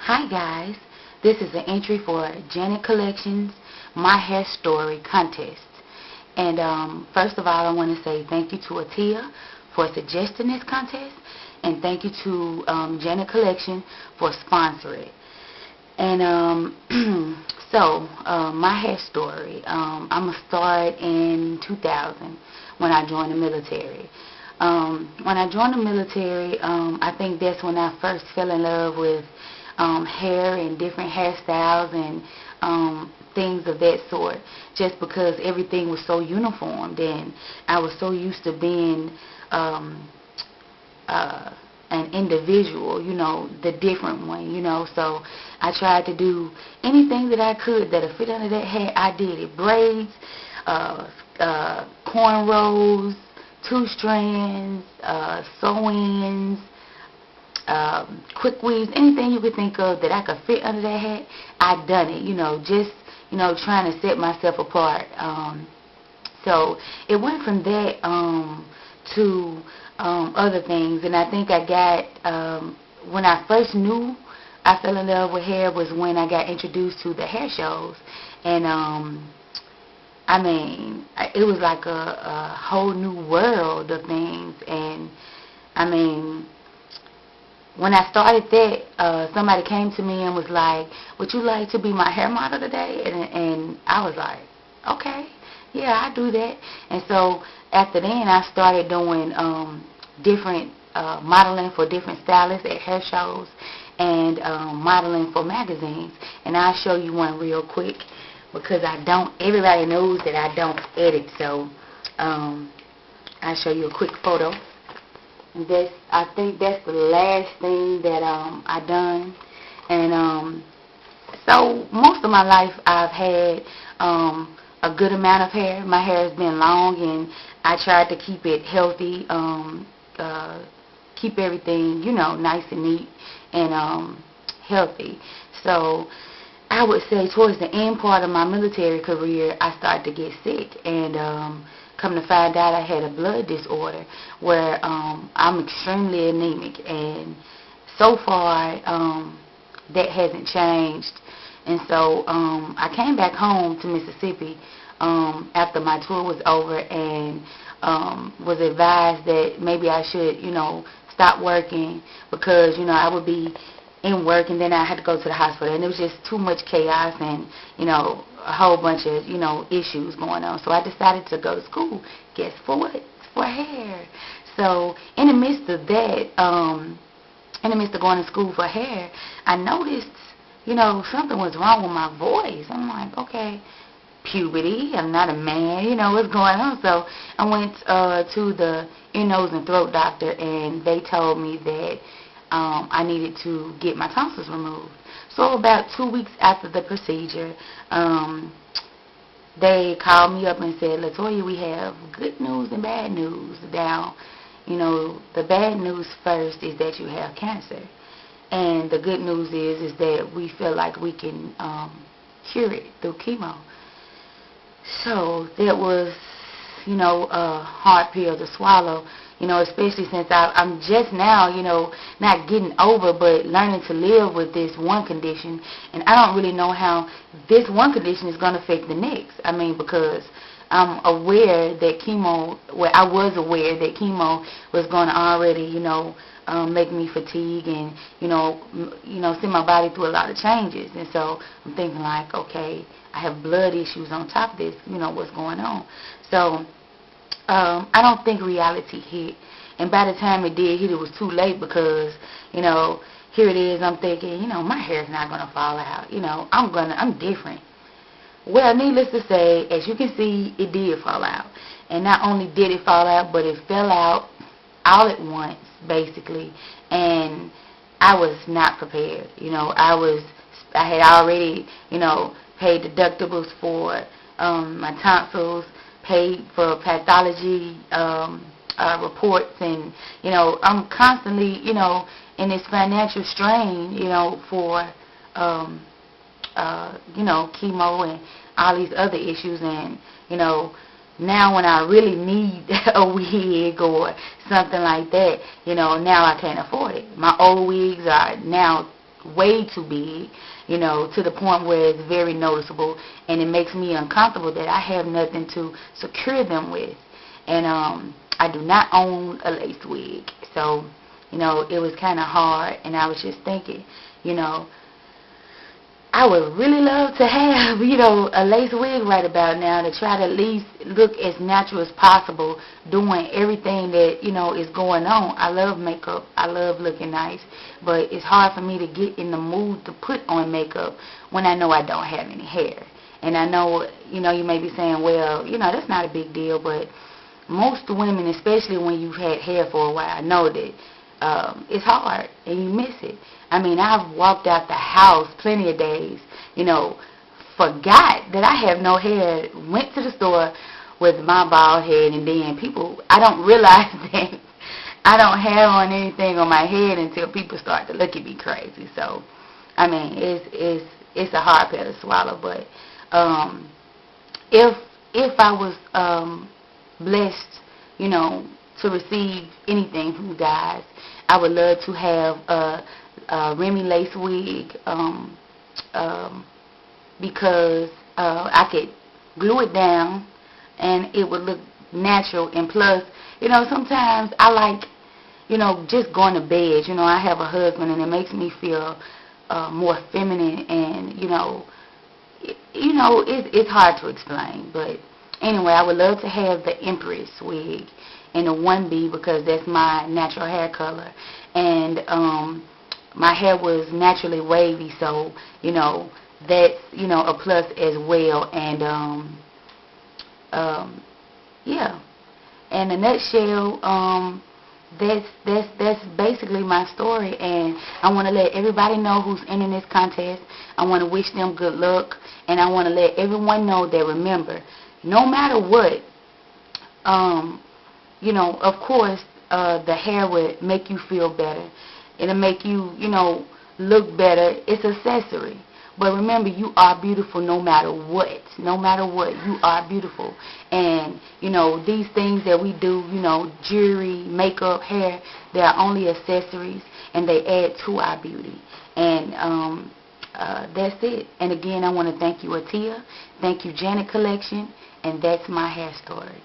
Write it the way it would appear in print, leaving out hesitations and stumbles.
Hi guys, this is an entry for Janet Collections My Hair Story contest. And first of all, I want to say thank you to Atia for suggesting this contest, and thank you to Janet Collection for sponsoring it. And my hair story, I'm going to start in 2000 when I joined the military. When I joined the military, I think that's when I first fell in love with hair and different hairstyles and things of that sort, just because everything was so uniformed and I was so used to being an individual, the different one, so I tried to do anything that I could that'll fit under that hair. I did it. Braids, cornrows, two strands, sew-ins, quick weaves, anything you could think of that I could fit under that hat, I done it, just, trying to set myself apart. So it went from that to other things, and I think I got, when I first knew I fell in love with hair was when I got introduced to the hair shows, and I mean, it was like a whole new world of things, and I mean, when I started that, somebody came to me and was like, would you like to be my hair model today? And I was like, okay, yeah, I do that. And so after then, I started doing different modeling for different stylists at hair shows and modeling for magazines. And I'll show you one real quick because everybody knows that I don't edit. So I'll show you a quick photo. I think that's the last thing that I done, and so most of my life I've had a good amount of hair. My hair has been long, and I tried to keep it healthy, keep everything nice and neat and healthy. So I would say towards the end part of my military career, I started to get sick, and come to find out I had a blood disorder where I'm extremely anemic, and so far that hasn't changed. And so I came back home to Mississippi after my tour was over, and was advised that maybe I should stop working because I would be in work, and then I had to go to the hospital, and it was just too much chaos and a whole bunch of issues going on. So I decided to go to school. Guess for what? For hair. So in the midst of that, in the midst of going to school for hair, I noticed something was wrong with my voice. I'm like, okay, puberty, I'm not a man, what's going on? So I went to the ear, nose, and throat doctor, and they told me that I needed to get my tonsils removed. So about 2 weeks after the procedure, they called me up and said, Latoya, we have good news and bad news. Now, the bad news first is that you have cancer. And the good news is that we feel like we can cure it through chemo. So that was, a hard pill to swallow, especially since I'm just now, not getting over, but learning to live with this one condition. And I don't really know how this one condition is going to affect the next. I mean, because I'm aware that I was aware that chemo was going to already, make me fatigue and, send my body through a lot of changes. And so I'm thinking like, okay, I have blood issues on top of this, what's going on. So I don't think reality hit. And by the time it did hit, it was too late because, here it is, I'm thinking, my hair's not going to fall out. I'm different. Well, needless to say, as you can see, it did fall out. And not only did it fall out, but it fell out all at once, basically. And I was not prepared. I had already, paid deductibles for my tonsils, paid for pathology reports, and I'm constantly in this financial strain for chemo and all these other issues. And now when I really need a wig or something like that, now I can't afford it. My old wigs are now way too big, to the point where it's very noticeable, and it makes me uncomfortable that I have nothing to secure them with. And I do not own a lace wig, so it was kind of hard, and I was just thinking, I would really love to have, a lace wig right about now to try to at least look as natural as possible doing everything that, is going on. I love makeup. I love looking nice. But it's hard for me to get in the mood to put on makeup when I know I don't have any hair. And I know, you may be saying, well, that's not a big deal. But most women, especially when you've had hair for a while, know that it's hard and you miss it. I mean, I've walked out the house plenty of days, forgot that I have no hair, went to the store with my bald head, and then I don't realize that I don't have on anything on my head until people start to look at me crazy. So, I mean, it's a hard pill to swallow, but if I was blessed, to receive anything from you guys, I would love to have a Remy lace wig, because I could glue it down and it would look natural. And plus, sometimes I like, just going to bed. I have a husband, and it makes me feel more feminine, and it's hard to explain. But anyway, I would love to have the Empress wig and the 1B, because that's my natural hair color, and my hair was naturally wavy, so that's a plus as well. And yeah, in a nutshell, that's basically my story, and I want to let everybody know who's entering this contest. I want to wish them good luck, and I want to let everyone know that, remember, no matter what, of course, the hair would make you feel better. It'll make you, look better. It's accessory. But remember, you are beautiful no matter what. No matter what, you are beautiful. And, these things that we do, jewelry, makeup, hair, they are only accessories, and they add to our beauty. And that's it. And again, I want to thank you, Atia. Thank you, Janet Collection. And that's my hair story.